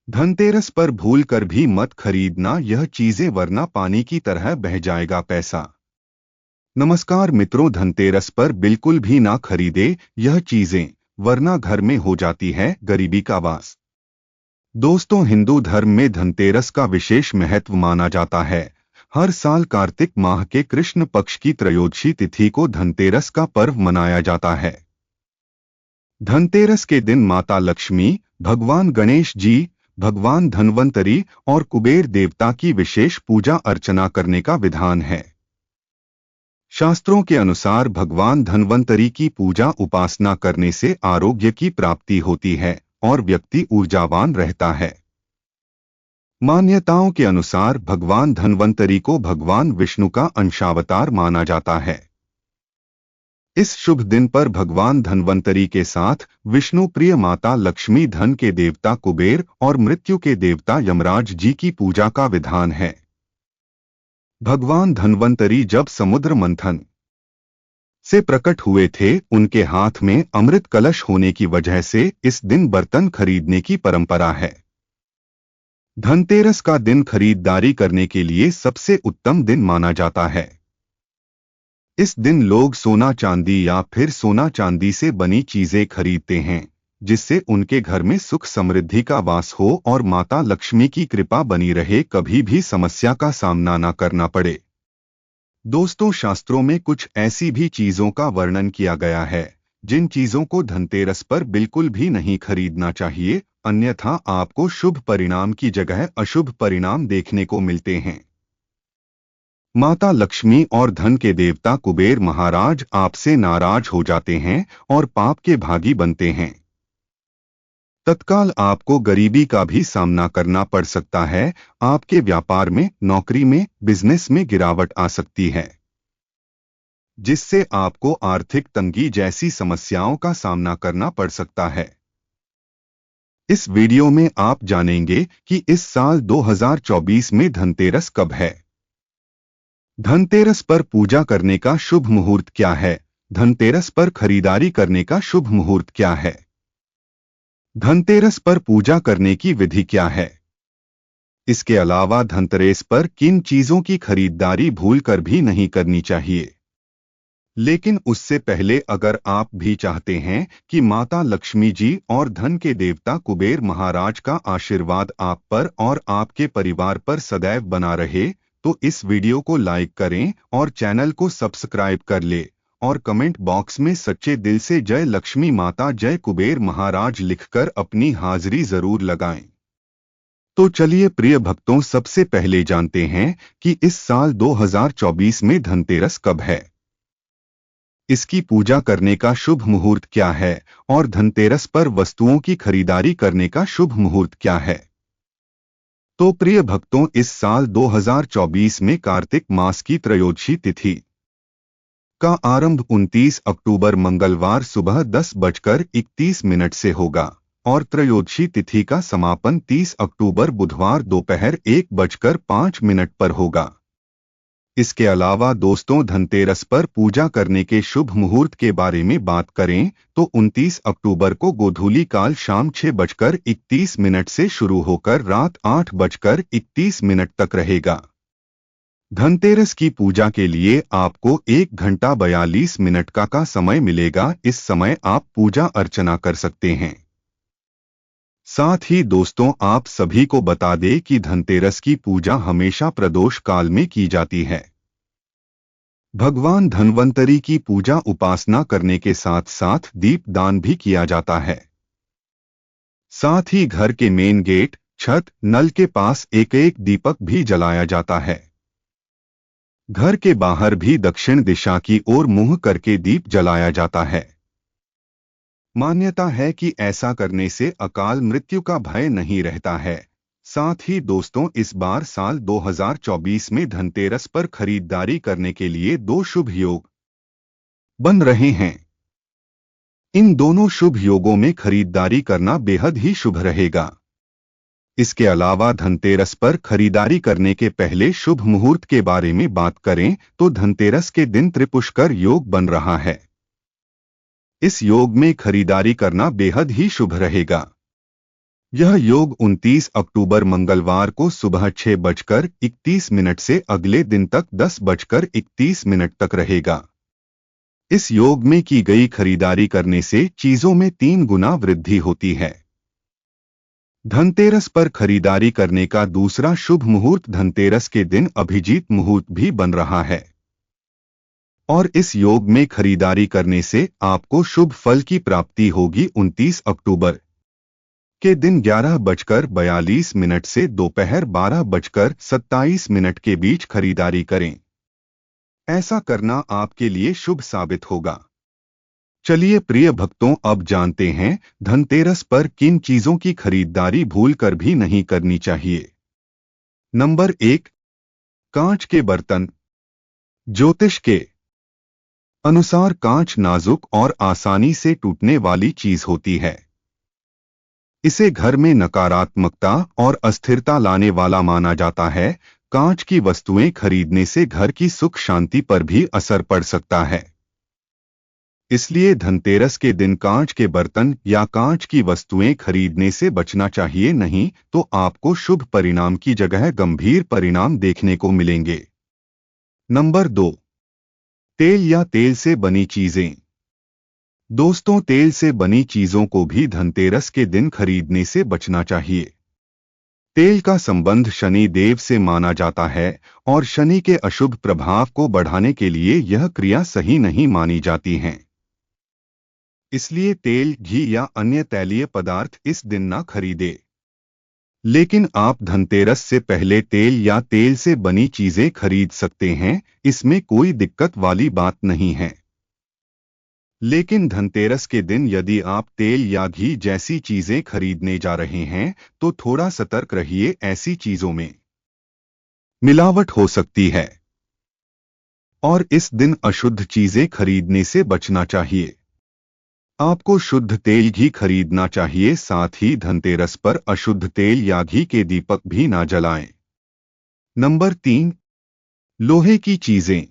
धनतेरस पर भूल कर भी मत खरीदना यह चीजें, वरना पानी की तरह बह जाएगा पैसा। नमस्कार मित्रों, धनतेरस पर बिल्कुल भी ना खरीदे यह चीजें, वरना घर में हो जाती है गरीबी का वास। दोस्तों, हिंदू धर्म में धनतेरस का विशेष महत्व माना जाता है। हर साल कार्तिक माह के कृष्ण पक्ष की त्रयोदशी तिथि को धनतेरस का पर्व मनाया जाता है। धनतेरस के दिन माता लक्ष्मी, भगवान गणेश जी, भगवान धन्वंतरी और कुबेर देवता की विशेष पूजा अर्चना करने का विधान है। शास्त्रों के अनुसार भगवान धन्वंतरी की पूजा उपासना करने से आरोग्य की प्राप्ति होती है और व्यक्ति ऊर्जावान रहता है। मान्यताओं के अनुसार भगवान धन्वंतरी को भगवान विष्णु का अंशावतार माना जाता है। इस शुभ दिन पर भगवान धन्वंतरी के साथ विष्णु प्रिय माता लक्ष्मी, धन के देवता कुबेर और मृत्यु के देवता यमराज जी की पूजा का विधान है। भगवान धन्वंतरी जब समुद्र मंथन से प्रकट हुए थे, उनके हाथ में अमृत कलश होने की वजह से इस दिन बर्तन खरीदने की परंपरा है। धनतेरस का दिन खरीदारी करने के लिए सबसे उत्तम दिन माना जाता है। इस दिन लोग सोना चांदी या फिर सोना चांदी से बनी चीजें खरीदते हैं, जिससे उनके घर में सुख समृद्धि का वास हो और माता लक्ष्मी की कृपा बनी रहे, कभी भी समस्या का सामना न करना पड़े। दोस्तों, शास्त्रों में कुछ ऐसी भी चीजों का वर्णन किया गया है जिन चीजों को धनतेरस पर बिल्कुल भी नहीं खरीदना चाहिए, अन्यथा आपको शुभ परिणाम की जगह अशुभ परिणाम देखने को मिलते हैं। माता लक्ष्मी और धन के देवता कुबेर महाराज आपसे नाराज हो जाते हैं और पाप के भागी बनते हैं। तत्काल आपको गरीबी का भी सामना करना पड़ सकता है। आपके व्यापार में, नौकरी में, बिजनेस में गिरावट आ सकती है, जिससे आपको आर्थिक तंगी जैसी समस्याओं का सामना करना पड़ सकता है। इस वीडियो में आप जानेंगे कि इस साल 2024 में धनतेरस कब है। धनतेरस पर पूजा करने का शुभ मुहूर्त क्या है। धनतेरस पर खरीदारी करने का शुभ मुहूर्त क्या है। धनतेरस पर पूजा करने की विधि क्या है। इसके अलावा धनतेरस पर किन चीजों की खरीदारी भूलकर भी नहीं करनी चाहिए। लेकिन उससे पहले अगर आप भी चाहते हैं कि माता लक्ष्मी जी और धन के देवता कुबेर महाराज का आशीर्वाद आप पर और आपके परिवार पर सदैव बना रहे, तो इस वीडियो को लाइक करें और चैनल को सब्सक्राइब कर ले और कमेंट बॉक्स में सच्चे दिल से जय लक्ष्मी माता, जय कुबेर महाराज लिखकर अपनी हाजिरी जरूर लगाएं। तो चलिए प्रिय भक्तों, सबसे पहले जानते हैं कि इस साल 2024 में धनतेरस कब है, इसकी पूजा करने का शुभ मुहूर्त क्या है और धनतेरस पर वस्तुओं की खरीदारी करने का शुभ मुहूर्त क्या है। तो प्रिय भक्तों, इस साल 2024 में कार्तिक मास की त्रयोदशी तिथि का आरंभ 29 अक्टूबर मंगलवार सुबह 10:31 से होगा और त्रयोदशी तिथि का समापन 30 अक्टूबर बुधवार दोपहर 1:05 पर होगा। इसके अलावा दोस्तों, धनतेरस पर पूजा करने के शुभ मुहूर्त के बारे में बात करें तो 29 अक्टूबर को गोधूली काल शाम 6:31 से शुरू होकर रात 8:31 तक रहेगा। धनतेरस की पूजा के लिए आपको 1 घंटा 42 मिनट का समय मिलेगा। इस समय आप पूजा अर्चना कर सकते हैं। साथ ही दोस्तों, आप सभी को बता दें कि धनतेरस की पूजा हमेशा प्रदोष काल में की जाती है। भगवान धन्वंतरी की पूजा उपासना करने के साथ साथ दीप दान भी किया जाता है। साथ ही घर के मेन गेट, छत, नल के पास एक एक दीपक भी जलाया जाता है। घर के बाहर भी दक्षिण दिशा की ओर मुंह करके दीप जलाया जाता है। मान्यता है कि ऐसा करने से अकाल मृत्यु का भय नहीं रहता है। साथ ही दोस्तों, इस बार साल 2024 में धनतेरस पर खरीदारी करने के लिए 2 शुभ योग बन रहे हैं। इन दोनों शुभ योगों में खरीदारी करना बेहद ही शुभ रहेगा। इसके अलावा धनतेरस पर खरीदारी करने के पहले शुभ मुहूर्त के बारे में बात करें तो धनतेरस के दिन त्रिपुष्कर योग बन रहा है। इस योग में खरीदारी करना बेहद ही शुभ रहेगा। यह योग 29 अक्टूबर मंगलवार को सुबह 6:31 से अगले दिन तक 10:31 तक रहेगा। इस योग में की गई खरीदारी करने से चीजों में 3 गुना वृद्धि होती है। धनतेरस पर खरीदारी करने का दूसरा शुभ मुहूर्त धनतेरस के दिन अभिजीत मुहूर्त भी बन रहा है और इस योग में खरीदारी करने से आपको शुभ फल की प्राप्ति होगी। 29 अक्टूबर के दिन 11:42 से दोपहर 12:27 के बीच खरीदारी करें। ऐसा करना आपके लिए शुभ साबित होगा। चलिए प्रिय भक्तों, अब जानते हैं धनतेरस पर किन चीजों की खरीदारी भूलकर भी नहीं करनी चाहिए। नंबर 1, कांच के बर्तन। ज्योतिष के अनुसार कांच नाजुक और आसानी से टूटने वाली चीज होती है। इसे घर में नकारात्मकता और अस्थिरता लाने वाला माना जाता है। कांच की वस्तुएं खरीदने से घर की सुख शांति पर भी असर पड़ सकता है। इसलिए धनतेरस के दिन कांच के बर्तन या कांच की वस्तुएं खरीदने से बचना चाहिए, नहीं तो आपको शुभ परिणाम की जगह गंभीर परिणाम देखने को मिलेंगे। नंबर 2, तेल या तेल से बनी चीजें। दोस्तों, तेल से बनी चीजों को भी धनतेरस के दिन खरीदने से बचना चाहिए। तेल का संबंध शनि देव से माना जाता है और शनि के अशुभ प्रभाव को बढ़ाने के लिए यह क्रिया सही नहीं मानी जाती है। इसलिए तेल, घी या अन्य तैलीय पदार्थ इस दिन ना खरीदे। लेकिन आप धनतेरस से पहले तेल या तेल से बनी चीजें खरीद सकते हैं, इसमें कोई दिक्कत वाली बात नहीं है। लेकिन धनतेरस के दिन यदि आप तेल या घी जैसी चीजें खरीदने जा रहे हैं तो थोड़ा सतर्क रहिए, ऐसी चीजों में मिलावट हो सकती है और इस दिन अशुद्ध चीजें खरीदने से बचना चाहिए। आपको शुद्ध तेल घी खरीदना चाहिए, साथ ही धनतेरस पर अशुद्ध तेल या घी के दीपक भी ना जलाएं। नंबर 3, लोहे की चीजें।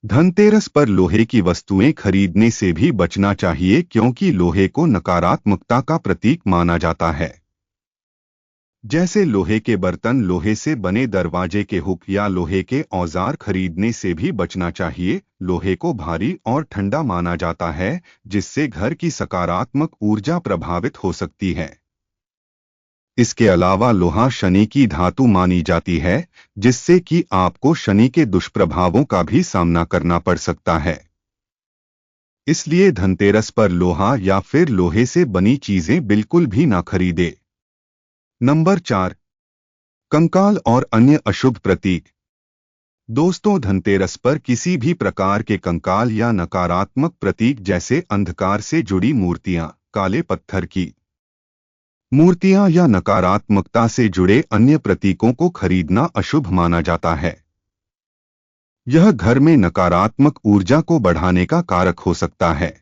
धनतेरस पर लोहे की वस्तुएं खरीदने से भी बचना चाहिए क्योंकि लोहे को नकारात्मकता का प्रतीक माना जाता है। जैसे लोहे के बर्तन, लोहे से बने दरवाजे के हुक या लोहे के औजार खरीदने से भी बचना चाहिए। लोहे को भारी और ठंडा माना जाता है, जिससे घर की सकारात्मक ऊर्जा प्रभावित हो सकती है। इसके अलावा लोहा शनि की धातु मानी जाती है, जिससे कि आपको शनि के दुष्प्रभावों का भी सामना करना पड़ सकता है। इसलिए धनतेरस पर लोहा या फिर लोहे से बनी चीजें बिल्कुल भी ना खरीदे। नंबर 4, कंकाल और अन्य अशुभ प्रतीक। दोस्तों, धनतेरस पर किसी भी प्रकार के कंकाल या नकारात्मक प्रतीक जैसे अंधकार से जुड़ी मूर्तियां, काले पत्थर की मूर्तियां या नकारात्मकता से जुड़े अन्य प्रतीकों को खरीदना अशुभ माना जाता है। यह घर में नकारात्मक ऊर्जा को बढ़ाने का कारक हो सकता है।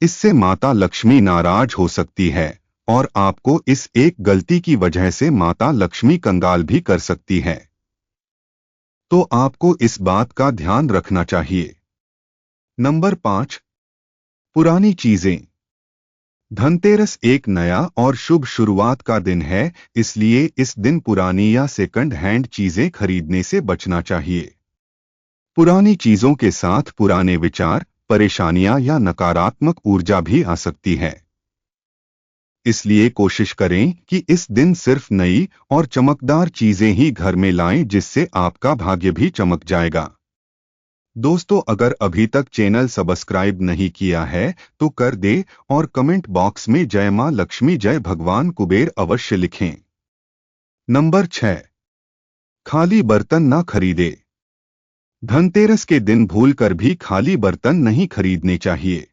इससे माता लक्ष्मी नाराज हो सकती है और आपको इस एक गलती की वजह से माता लक्ष्मी कंगाल भी कर सकती है। तो आपको इस बात का ध्यान रखना चाहिए। नंबर 5, पुरानी चीजें। धनतेरस एक नया और शुभ शुरुआत का दिन है, इसलिए इस दिन पुरानी या सेकंड हैंड चीजें खरीदने से बचना चाहिए। पुरानी चीजों के साथ पुराने विचार, परेशानियां या नकारात्मक ऊर्जा भी आ सकती है। इसलिए कोशिश करें कि इस दिन सिर्फ नई और चमकदार चीजें ही घर में लाएं, जिससे आपका भाग्य भी चमक जाएगा। दोस्तों, अगर अभी तक चैनल सब्सक्राइब नहीं किया है तो कर दे और कमेंट बॉक्स में जय मां लक्ष्मी, जय भगवान कुबेर अवश्य लिखें। नंबर 6, खाली बर्तन ना खरीदे। धनतेरस के दिन भूलकर भी खाली बर्तन नहीं खरीदने चाहिए।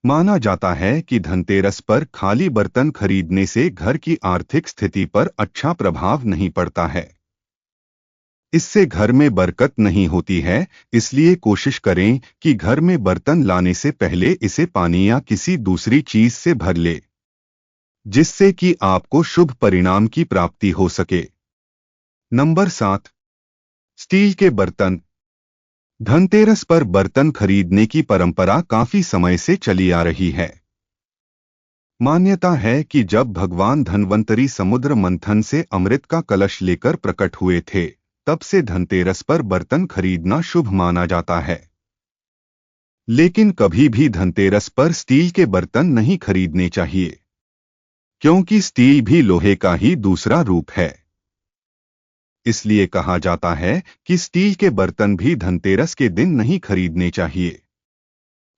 माना जाता है कि धनतेरस पर खाली बर्तन खरीदने से घर की आर्थिक स्थिति पर अच्छा प्रभाव नहीं पड़ता है। इससे घर में बरकत नहीं होती है। इसलिए कोशिश करें कि घर में बर्तन लाने से पहले इसे पानी या किसी दूसरी चीज से भर ले, जिससे कि आपको शुभ परिणाम की प्राप्ति हो सके। नंबर 7, स्टील के बर्तन। धनतेरस पर बर्तन खरीदने की परंपरा काफी समय से चली आ रही है। मान्यता है कि जब भगवान धन्वंतरी समुद्र मंथन से अमृत का कलश लेकर प्रकट हुए थे, तब से धनतेरस पर बर्तन खरीदना शुभ माना जाता है। लेकिन कभी भी धनतेरस पर स्टील के बर्तन नहीं खरीदने चाहिए, क्योंकि स्टील भी लोहे का ही दूसरा रूप है। इसलिए कहा जाता है कि स्टील के बर्तन भी धनतेरस के दिन नहीं खरीदने चाहिए।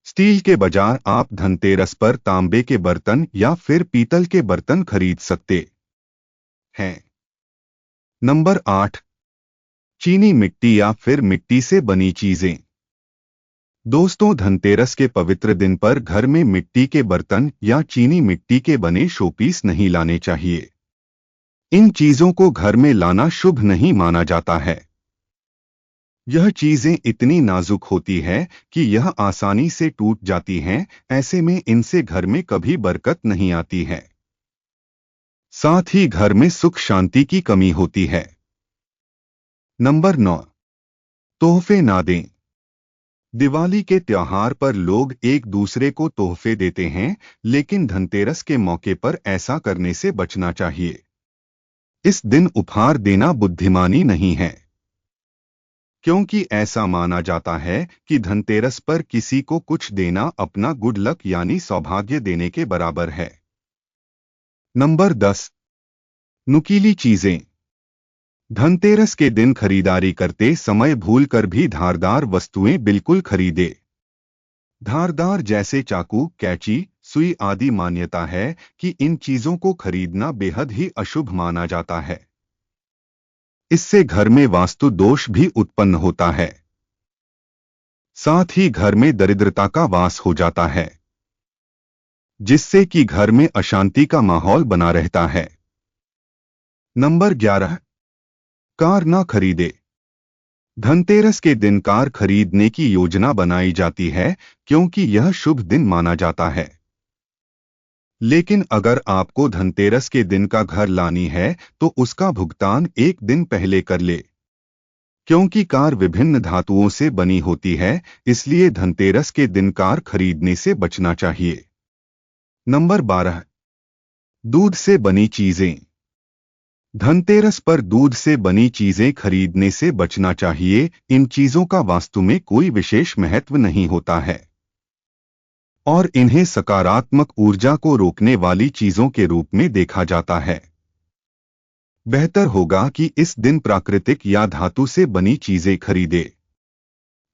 स्टील के बजाय आप धनतेरस पर तांबे के बर्तन या फिर पीतल के बर्तन खरीद सकते हैं। नंबर 8, चीनी मिट्टी या फिर मिट्टी से बनी चीजें। दोस्तों, धनतेरस के पवित्र दिन पर घर में मिट्टी के बर्तन या चीनी मिट्टी के बने शोपीस नहीं लाने चाहिए। इन चीजों को घर में लाना शुभ नहीं माना जाता है। यह चीजें इतनी नाजुक होती है कि यह आसानी से टूट जाती हैं, ऐसे में इनसे घर में कभी बरकत नहीं आती है। साथ ही घर में सुख शांति की कमी होती है। नंबर 9, तोहफे ना दें। दिवाली के त्योहार पर लोग एक दूसरे को तोहफे देते हैं, लेकिन धनतेरस के मौके पर ऐसा करने से बचना चाहिए। इस दिन उपहार देना बुद्धिमानी नहीं है, क्योंकि ऐसा माना जाता है कि धनतेरस पर किसी को कुछ देना अपना गुड लक यानी सौभाग्य देने के बराबर है। नंबर 10, नुकीली चीजें। धनतेरस के दिन खरीदारी करते समय भूलकर भी धारदार वस्तुएं बिल्कुल खरीदे। धारदार जैसे चाकू, कैंची, सुई आदि मान्यता है कि इन चीजों को खरीदना बेहद ही अशुभ माना जाता है। इससे घर में वास्तु दोष भी उत्पन्न होता है। साथ ही घर में दरिद्रता का वास हो जाता है, जिससे कि घर में अशांति का माहौल बना रहता है। नंबर 11, कार ना खरीदे। धनतेरस के दिन कार खरीदने की योजना बनाई जाती है, क्योंकि यह शुभ दिन माना जाता है। लेकिन अगर आपको धनतेरस के दिन का घर लानी है तो उसका भुगतान एक दिन पहले कर ले, क्योंकि कार विभिन्न धातुओं से बनी होती है, इसलिए धनतेरस के दिन कार खरीदने से बचना चाहिए। नंबर 12, दूध से बनी चीजें। धनतेरस पर दूध से बनी चीजें खरीदने से बचना चाहिए। इन चीजों का वास्तु में कोई विशेष महत्व नहीं होता है और इन्हें सकारात्मक ऊर्जा को रोकने वाली चीजों के रूप में देखा जाता है। बेहतर होगा कि इस दिन प्राकृतिक या धातु से बनी चीजें खरीदे।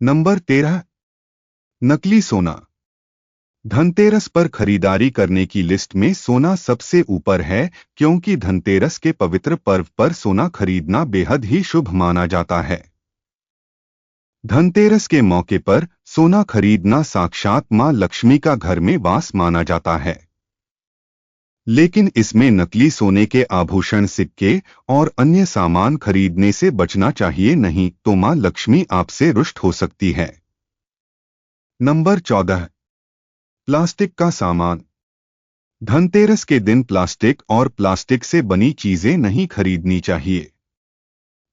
नंबर 13, नकली सोना। धनतेरस पर खरीदारी करने की लिस्ट में सोना सबसे ऊपर है, क्योंकि धनतेरस के पवित्र पर्व पर सोना खरीदना बेहद ही शुभ माना जाता है। धनतेरस के मौके पर सोना खरीदना साक्षात मां लक्ष्मी का घर में वास माना जाता है। लेकिन इसमें नकली सोने के आभूषण, सिक्के और अन्य सामान खरीदने से बचना चाहिए, नहीं तो मां लक्ष्मी आपसे रुष्ट हो सकती है। नंबर 14, प्लास्टिक का सामान। धनतेरस के दिन प्लास्टिक और प्लास्टिक से बनी चीजें नहीं खरीदनी चाहिए।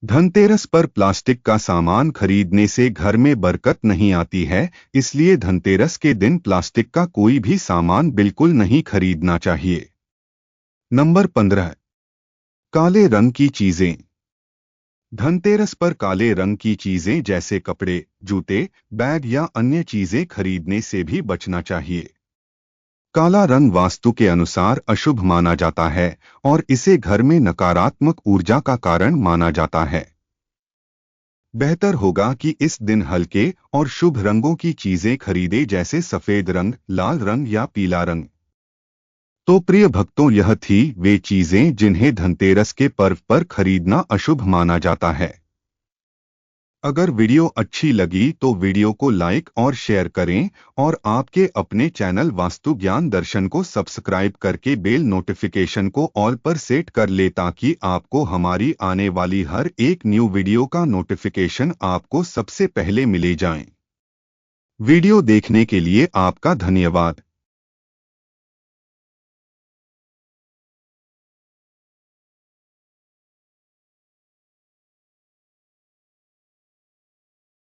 धनतेरस पर प्लास्टिक का सामान खरीदने से घर में बरकत नहीं आती है, इसलिए धनतेरस के दिन प्लास्टिक का कोई भी सामान बिल्कुल नहीं खरीदना चाहिए। नंबर 15, काले रंग की चीजें। धनतेरस पर काले रंग की चीजें जैसे कपड़े, जूते, बैग या अन्य चीजें खरीदने से भी बचना चाहिए। काला रंग वास्तु के अनुसार अशुभ माना जाता है और इसे घर में नकारात्मक ऊर्जा का कारण माना जाता है। बेहतर होगा कि इस दिन हल्के और शुभ रंगों की चीजें खरीदे, जैसे सफेद रंग, लाल रंग या पीला रंग। तो प्रिय भक्तों, यह थी वे चीजें जिन्हें धनतेरस के पर्व पर खरीदना अशुभ माना जाता है। अगर वीडियो अच्छी लगी तो वीडियो को लाइक और शेयर करें और आपके अपने चैनल वास्तु ज्ञान दर्शन को सब्सक्राइब करके बेल नोटिफिकेशन को ऑल पर सेट कर ले, ताकि आपको हमारी आने वाली हर एक न्यू वीडियो का नोटिफिकेशन आपको सबसे पहले मिले जाए। वीडियो देखने के लिए आपका धन्यवाद।